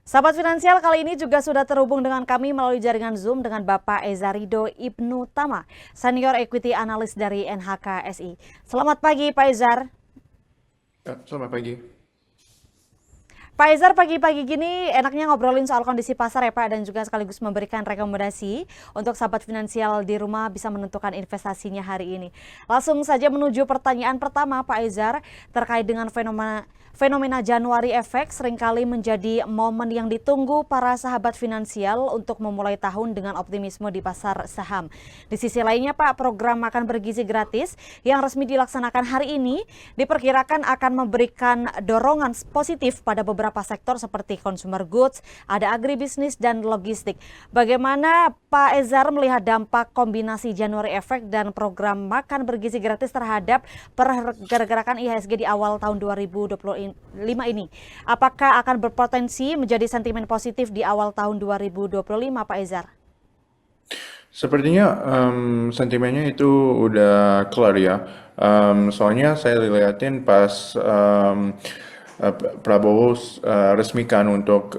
Sahabat Finansial kali ini juga sudah terhubung dengan kami melalui jaringan Zoom dengan Bapak Eza Rido Ibnu Tama, Senior Equity Analyst dari NHKSI. Selamat pagi Pak Ezar. Ya, selamat pagi. Pak Ezar, pagi-pagi gini enaknya ngobrolin soal kondisi pasar ya Pak, dan juga sekaligus memberikan rekomendasi untuk sahabat finansial di rumah bisa menentukan investasinya hari ini. Langsung saja menuju pertanyaan pertama Pak Ezar, terkait dengan fenomena Januari Effect seringkali menjadi momen yang ditunggu para sahabat finansial untuk memulai tahun dengan optimisme di pasar saham. Di sisi lainnya Pak, program makan bergizi gratis yang resmi dilaksanakan hari ini diperkirakan akan memberikan dorongan positif pada beberapa sektor seperti consumer goods, ada agribisnis dan logistik. Bagaimana Pak Ezar melihat dampak kombinasi January Effect dan program makan bergizi gratis terhadap pergerakan IHSG di awal tahun 2025 ini? Apakah akan berpotensi menjadi sentimen positif di awal tahun 2025 Pak Ezar? Sepertinya sentimennya itu udah kelar ya. Soalnya saya lihatin pas Prabowo resmikan untuk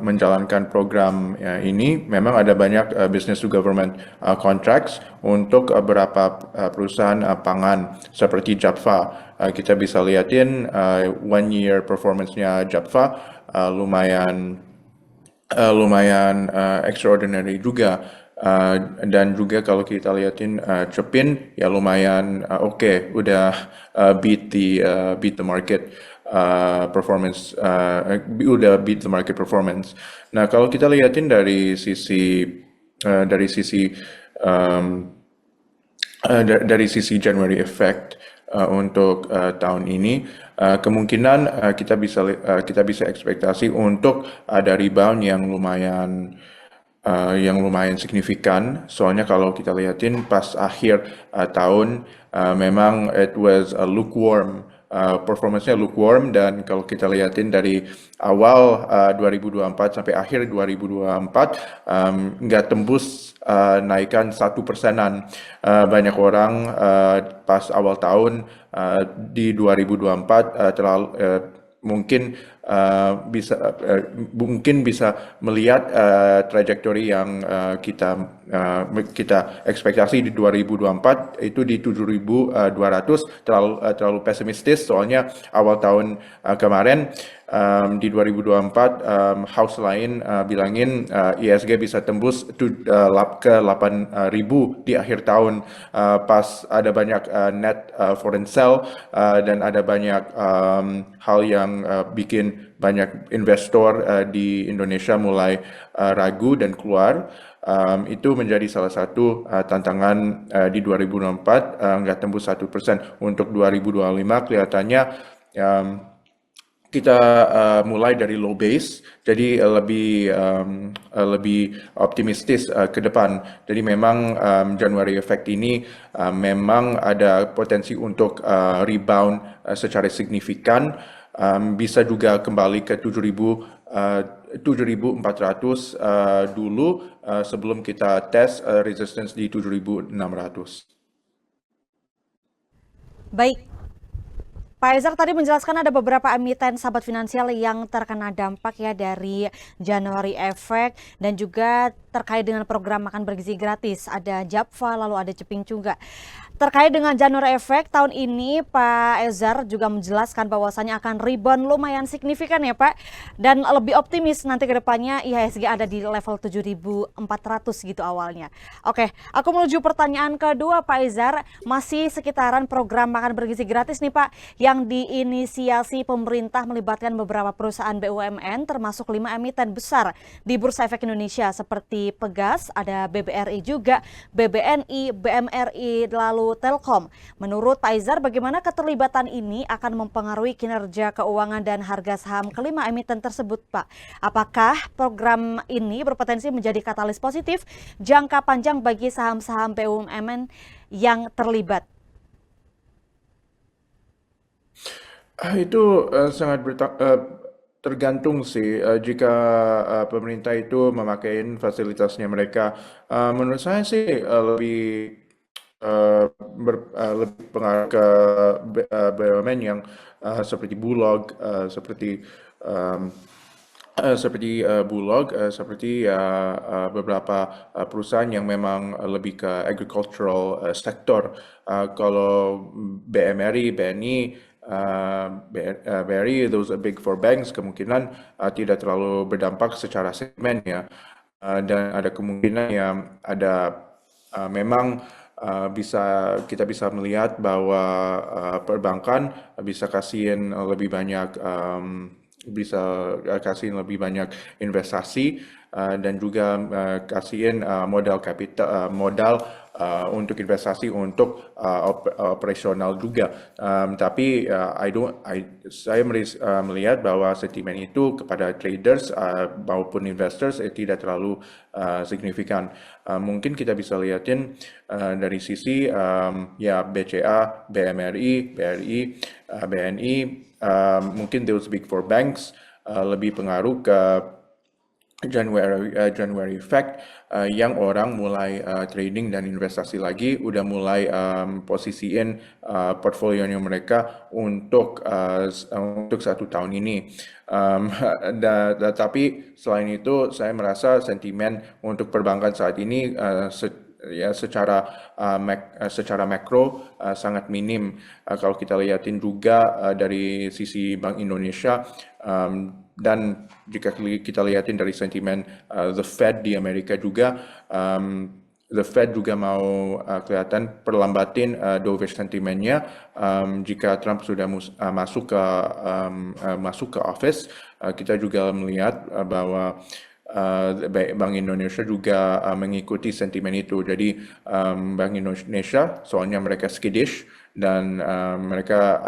menjalankan program ya, ini, memang ada banyak business to government contracts untuk beberapa perusahaan pangan seperti Japfa. Kita bisa lihatin 1 year performance-nya Japfa lumayan extraordinary juga. Dan juga kalau kita lihatin Cepin ya lumayan oke, udah beat the market performance, udah beat the market performance. Nah, kalau kita lihatin dari sisi um, dari sisi January Effect untuk tahun ini, kemungkinan kita bisa ekspektasi untuk ada rebound yang lumayan signifikan. Soalnya kalau kita lihatin pas akhir tahun, memang it was a lukewarm, performance-nya lukewarm, dan kalau kita lihatin dari awal 2024 sampai akhir 2024, nggak tembus naikkan 1%-an. Banyak orang pas awal tahun di 2024 mungkin bisa melihat trajektori yang kita ekspektasi di 2024 itu di 7.200, terlalu pesimistis. Soalnya awal tahun kemarin di 2024 house lain bilangin ISG bisa tembus ke 8.000 di akhir tahun, pas ada banyak net foreign sell, dan ada banyak hal yang bikin banyak investor di Indonesia mulai ragu dan keluar. Itu menjadi salah satu tantangan di 2024, nggak tembus 1%. Untuk 2025 kelihatannya um, kita mulai dari low base, jadi lebih optimistis ke depan. Jadi memang January Effect ini memang ada potensi untuk rebound secara signifikan, bisa juga kembali ke 7.400 dulu, sebelum kita tes resistance di 7.600. Baik, Pak Ezar tadi menjelaskan ada beberapa emiten sahabat finansial yang terkena dampak ya dari January Effect dan juga terkait dengan program makan bergizi gratis. Ada Japfa, lalu ada Ceping juga. Terkait dengan January Effect tahun ini, Pak Ezar juga menjelaskan bahwasannya akan rebound lumayan signifikan ya Pak. Dan lebih optimis nanti ke depannya IHSG ada di level 7.400 gitu awalnya. Oke, aku menuju pertanyaan kedua Pak Ezar. Masih sekitaran program makan bergizi gratis nih Pak, yang diinisiasi pemerintah melibatkan beberapa perusahaan BUMN termasuk 5 emiten besar di Bursa Efek Indonesia seperti Pegas, ada BBRI juga, BBNI, BMRI, lalu Telkom. Menurut Pak Izar, bagaimana keterlibatan ini akan mempengaruhi kinerja keuangan dan harga saham kelima emiten tersebut, Pak? Apakah program ini berpotensi menjadi katalis positif jangka panjang bagi saham-saham BUMN yang terlibat? Itu sangat tergantung sih, jika pemerintah itu memakai fasilitasnya mereka. Menurut saya sih lebih pengaruh ke BUMN yang seperti Bulog, seperti seperti Bulog, seperti beberapa perusahaan yang memang lebih ke agricultural sektor. Kalau BMRI, BNI, BRI, those are big four banks, kemungkinan tidak terlalu berdampak secara segmen ya. Dan ada kemungkinan yang ada memang kita bisa melihat bahwa perbankan bisa kasihin lebih banyak lebih banyak investasi dan juga kasihin modal kapital modal untuk investasi untuk operasional juga. Tapi saya melihat bahwa sentimen itu kepada traders maupun investors tidak terlalu signifikan. Mungkin kita bisa lihatin dari sisi ya BCA, BMRI, BRI, BNI, mungkin those big four banks lebih pengaruh ke January effect yang orang mulai trading dan investasi lagi, udah mulai posisiin portfolionya mereka untuk 1 tahun ini. Tapi selain itu saya merasa sentimen untuk perbankan saat ini secara makro sangat minim. Kalau kita lihatin juga dari sisi Bank Indonesia, dan jika kita lihatin dari sentimen the Fed di Amerika juga, the Fed juga mau kelihatan perlambatin dovish sentimennya jika Trump sudah masuk ke office. Kita juga melihat bahwa Bank Indonesia juga mengikuti sentimen itu. Jadi Bank Indonesia soalnya mereka skittish dan mereka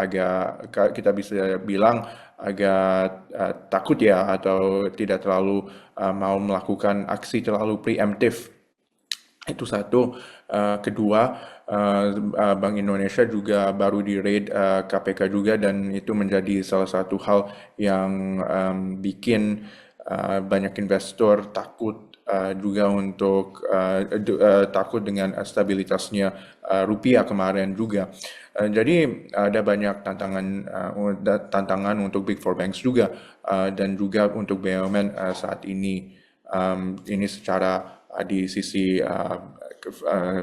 kita bisa bilang agak takut ya, atau tidak terlalu mau melakukan aksi terlalu preemptif. Itu satu. Kedua, Bank Indonesia juga baru di-raid KPK juga, dan itu menjadi salah satu hal yang bikin banyak investor takut juga untuk takut dengan stabilitasnya rupiah kemarin juga. Jadi ada banyak tantangan untuk Big Four Banks juga, dan juga untuk BUMN saat ini. Ini secara di sisi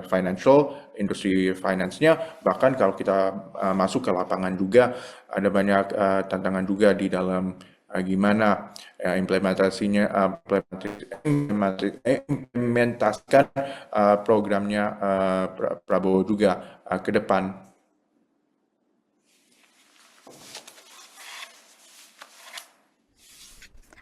financial, industri finance-nya. Bahkan kalau kita masuk ke lapangan juga, ada banyak tantangan juga di dalam gimana implementasikan programnya Prabowo juga ke depan.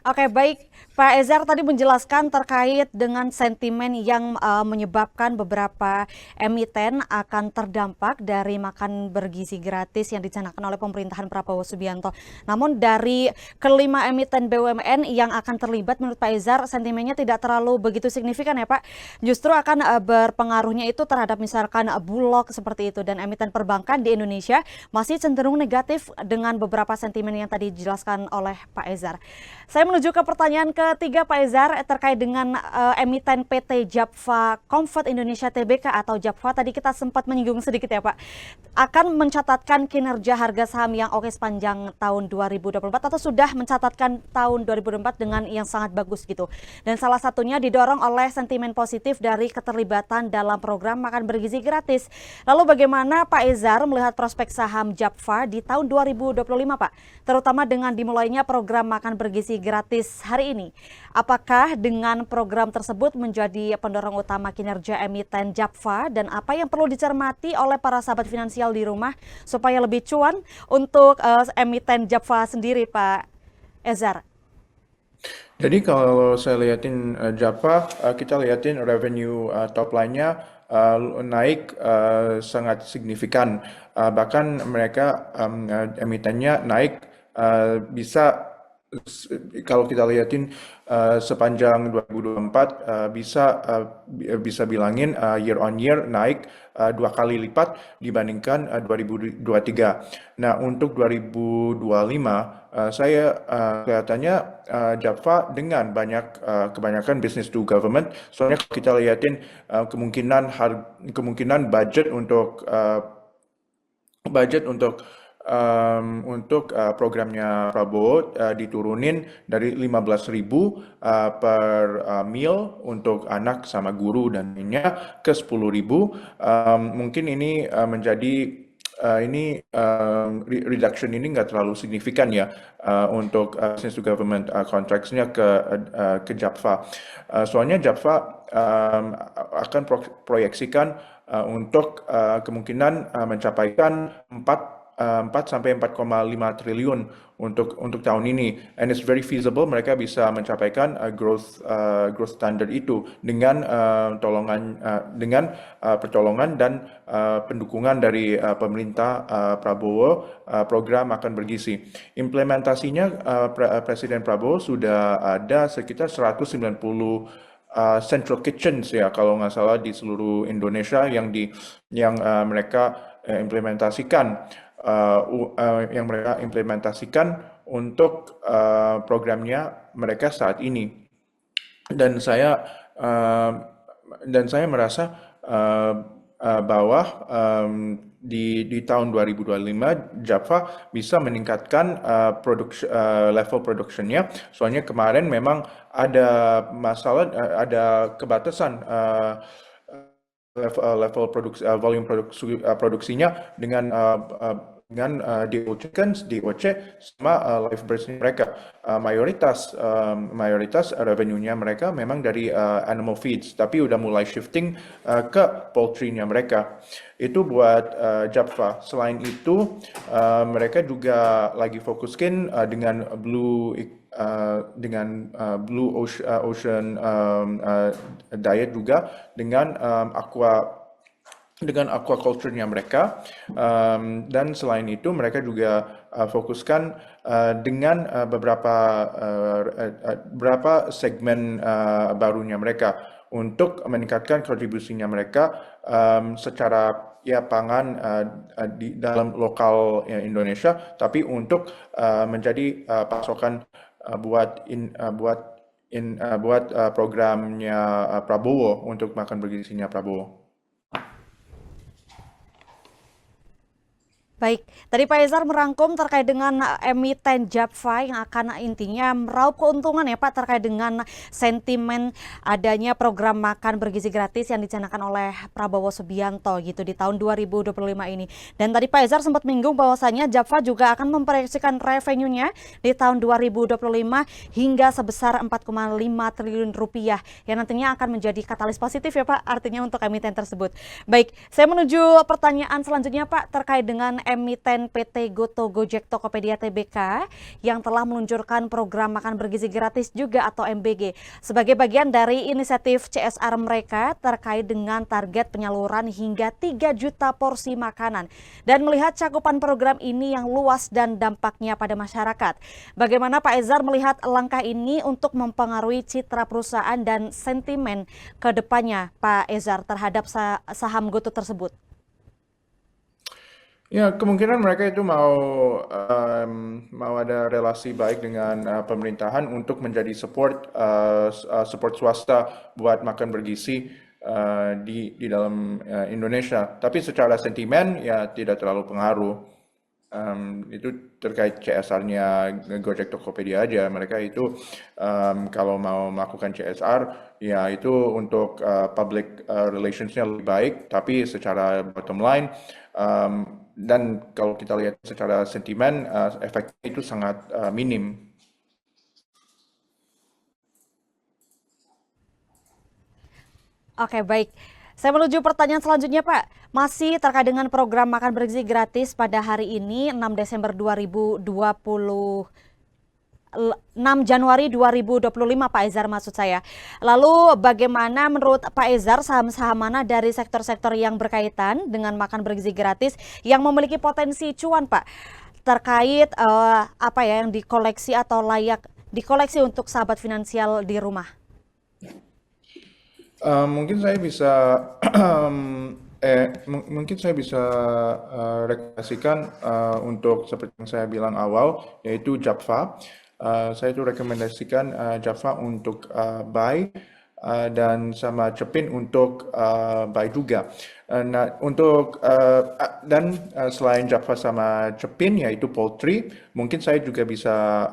Oke, baik. Pak Ezar tadi menjelaskan terkait dengan sentimen yang menyebabkan beberapa emiten akan terdampak dari makan bergizi gratis yang dicanangkan oleh pemerintahan Prabowo Subianto. Namun dari kelima emiten BUMN yang akan terlibat, menurut Pak Ezar sentimennya tidak terlalu begitu signifikan ya Pak. Justru akan berpengaruhnya itu terhadap misalkan Bulog seperti itu, dan emiten perbankan di Indonesia masih cenderung negatif dengan beberapa sentimen yang tadi dijelaskan oleh Pak Ezar. Saya menuju ke pertanyaan ketiga Pak Ezar terkait dengan emiten PT Japfa Comfort Indonesia Tbk atau Japfa. Tadi kita sempat menyinggung sedikit ya Pak, akan mencatatkan kinerja harga saham yang oke sepanjang tahun 2024 atau sudah mencatatkan tahun 2024 dengan yang sangat bagus gitu. Dan salah satunya didorong oleh sentimen positif dari keterlibatan dalam program makan bergizi gratis. Lalu bagaimana Pak Ezar melihat prospek saham Japfa di tahun 2025 Pak? Terutama dengan dimulainya program makan bergizi gratis hari ini. Apakah dengan program tersebut menjadi pendorong utama kinerja emiten Japfa, dan apa yang perlu dicermati oleh para sahabat finansial di rumah supaya lebih cuan untuk emiten Japfa sendiri Pak Ezar? Jadi kalau saya lihatin Japfa, kita lihatin revenue top line-nya naik sangat signifikan. Bahkan mereka emitennya naik bisa, kalau kita lihatin sepanjang 2024 bisa bilangin year on year naik 2 kali lipat dibandingkan 2023. Nah, untuk 2025 saya kelihatannya Japfa dengan kebanyakan business to government. Soalnya kalau kita lihatin kemungkinan budget untuk untuk programnya Prabowo diturunin dari 15.000 per meal untuk anak sama guru dan lainnya ke 10.000. Mungkin ini menjadi reduction ini nggak terlalu signifikan ya untuk business to government contracts-nya ke JAPFA. Soalnya JAPFA akan proyeksikan untuk kemungkinan mencapaikan 4 sampai 4,5 triliun untuk tahun ini, and it's very feasible mereka bisa mencapaikan growth standard itu dengan pertolongan dan pendukungan dari pemerintah Prabowo, program makan bergizi. Implementasinya Presiden Prabowo sudah ada sekitar 190 central kitchens ya kalau nggak salah di seluruh Indonesia yang mereka implementasikan untuk programnya mereka saat ini. Dan saya merasa bahwa di tahun 2025 JAPFA bisa meningkatkan level production-nya. Soalnya kemarin memang ada masalah, ada kebatasan level volume produksinya dengan DOC sama live birds mereka. Mayoritas revenue-nya mereka memang dari animal feeds, tapi udah mulai shifting ke poultry-nya mereka. Itu buat JAPFA. Selain itu, mereka juga lagi fokuskin dengan Blue Ocean diet juga dengan aquaculture-nya mereka, dan selain itu mereka juga fokuskan dengan beberapa segmen barunya mereka untuk meningkatkan kontribusinya mereka secara pangan di dalam lokal Indonesia, tapi untuk menjadi pasokan buat programnya Prabowo, untuk makan bergizinya Prabowo. Baik, tadi Pak Ezar merangkum terkait dengan emiten JAPFA yang akan intinya meraup keuntungan ya Pak terkait dengan sentimen adanya program makan bergizi gratis yang dicanangkan oleh Prabowo Subianto gitu di tahun 2025 ini. Dan tadi Pak Ezar sempat menyinggung bahwasannya JAPFA juga akan memproyeksikan revenue-nya di tahun 2025 hingga sebesar 4,5 triliun rupiah yang nantinya akan menjadi katalis positif ya Pak artinya untuk emiten tersebut. Baik, saya menuju pertanyaan selanjutnya Pak terkait dengan emiten PT Goto Gojek Tokopedia Tbk yang telah meluncurkan program makan bergizi gratis juga atau MBG sebagai bagian dari inisiatif CSR mereka terkait dengan target penyaluran hingga 3 juta porsi makanan dan melihat cakupan program ini yang luas dan dampaknya pada masyarakat. Bagaimana Pak Ezar melihat langkah ini untuk mempengaruhi citra perusahaan dan sentimen ke depannya Pak Ezar terhadap saham Goto tersebut? Ya, kemungkinan mereka itu mau ada relasi baik dengan pemerintahan untuk menjadi support swasta buat makan bergizi di dalam Indonesia. Tapi secara sentimen ya tidak terlalu pengaruh. Itu terkait CSR-nya Gojek Tokopedia aja. Mereka itu kalau mau melakukan CSR ya itu untuk public relations-nya lebih baik, tapi secara bottom line dan kalau kita lihat secara sentimen, efeknya itu sangat minim. Oke, baik. Saya menuju pertanyaan selanjutnya, Pak. Masih terkait dengan program makan bergizi gratis pada hari ini, 6 Desember 2020. 6 Januari 2025 Pak Ezar maksud saya. Lalu bagaimana menurut Pak Ezar saham-saham mana dari sektor-sektor yang berkaitan dengan makan bergizi gratis yang memiliki potensi cuan Pak terkait apa ya yang dikoleksi atau layak dikoleksi untuk sahabat finansial di rumah? Mungkin saya bisa rekomendasikan untuk seperti yang saya bilang awal, yaitu JAPFA. Saya itu rekomendasikan JAPFA untuk buy dan sama Cepin untuk buy juga. Nah, selain Java sama Cepin yaitu poultry, mungkin saya juga bisa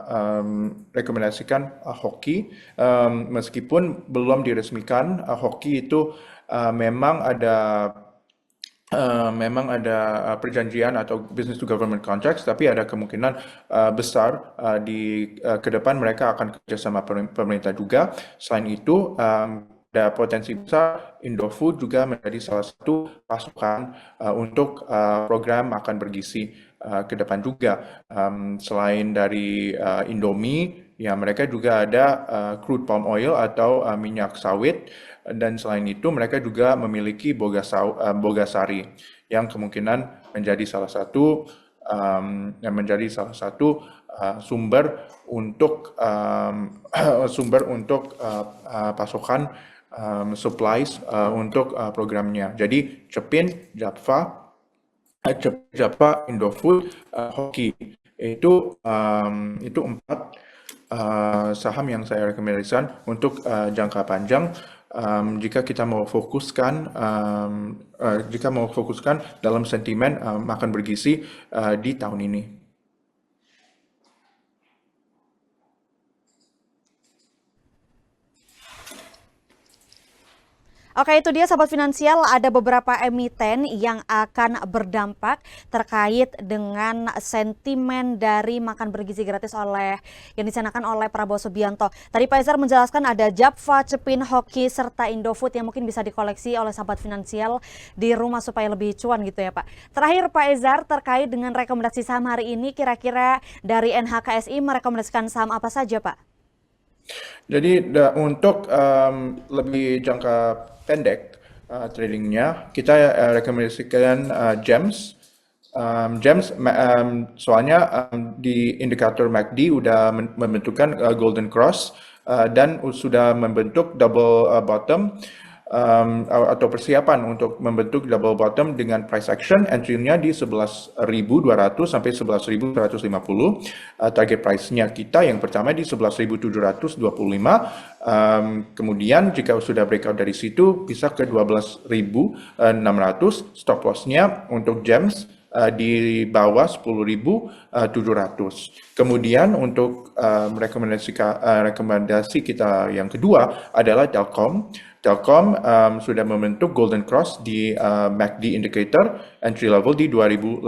rekomendasikan hoki. Meskipun belum diresmikan, hoki itu memang ada perjanjian atau business to government contracts, tapi ada kemungkinan besar ke depan mereka akan kerja sama pemerintah juga. Selain itu, ada potensi besar Indofood juga menjadi salah satu pasukan untuk program makan bergizi ke depan juga. Selain dari Indomie, ya mereka juga ada crude palm oil atau minyak sawit, dan selain itu mereka juga memiliki Bogasari yang kemungkinan menjadi salah satu sumber untuk pasokan supplies untuk programnya. Jadi Cepin, Java, Indofood, Hoki itu empat saham yang saya rekomendasikan untuk jangka panjang. Jika mau fokuskan dalam sentimen makan bergizi di tahun ini. Oke, itu dia Sahabat Finansial, ada beberapa emiten yang akan berdampak terkait dengan sentimen dari makan bergizi gratis yang dicanangkan oleh Prabowo Subianto. Tadi Pak Ezar menjelaskan ada Java, Cepin, Hoki, serta Indofood yang mungkin bisa dikoleksi oleh Sahabat Finansial di rumah supaya lebih cuan gitu ya Pak. Terakhir Pak Ezar, terkait dengan rekomendasi saham hari ini, kira-kira dari NHKSI merekomendasikan saham apa saja Pak? Jadi untuk lebih jangka pendek tradingnya, kita rekomendasikan GEMS. Soalnya di indikator MACD udah membentukkan golden cross dan sudah membentuk double bottom, atau persiapan untuk membentuk double bottom dengan price action. Entry-nya di 11.200 sampai 11.150. Target price-nya kita yang pertama di 11.725. Kemudian jika sudah breakout dari situ bisa ke 12.600. Stop loss-nya untuk GEMS di bawah 10.700. Kemudian untuk rekomendasi kita yang kedua adalah Telkom. Telkom sudah membentuk golden cross di MACD indicator, entry level di 2.810,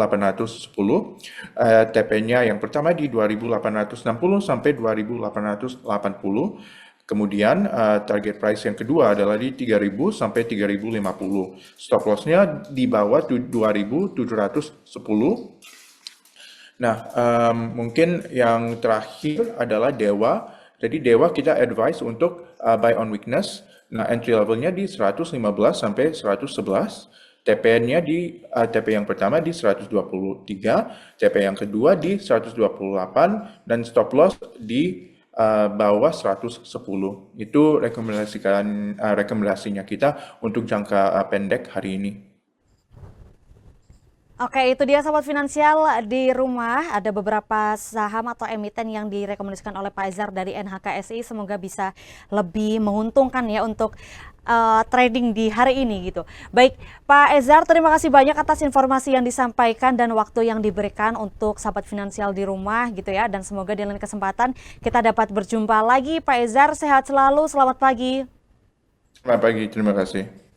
TP-nya yang pertama di 2.860 sampai 2.880. Kemudian target price yang kedua adalah di 3.000 sampai 3.050. Stop loss-nya di bawah 2.710. Nah, mungkin yang terakhir adalah Dewa. Jadi Dewa kita advise untuk buy on weakness. Nah, entry level-nya di 115 sampai 111. TP-nya di TP yang pertama di 123, TP yang kedua di 128, dan stop loss di bawah 110. Itu rekomendasinya kita untuk jangka pendek hari ini. Oke, itu dia Sahabat Finansial di rumah. Ada beberapa saham atau emiten yang direkomendasikan oleh Pak Ezar dari NHKSI. Semoga bisa lebih menguntungkan ya untuk trading di hari ini gitu. Baik, Pak Ezar, terima kasih banyak atas informasi yang disampaikan dan waktu yang diberikan untuk Sahabat Finansial di rumah gitu ya. Dan semoga di lain kesempatan kita dapat berjumpa lagi. Pak Ezar, sehat selalu. Selamat pagi. Selamat pagi, terima kasih.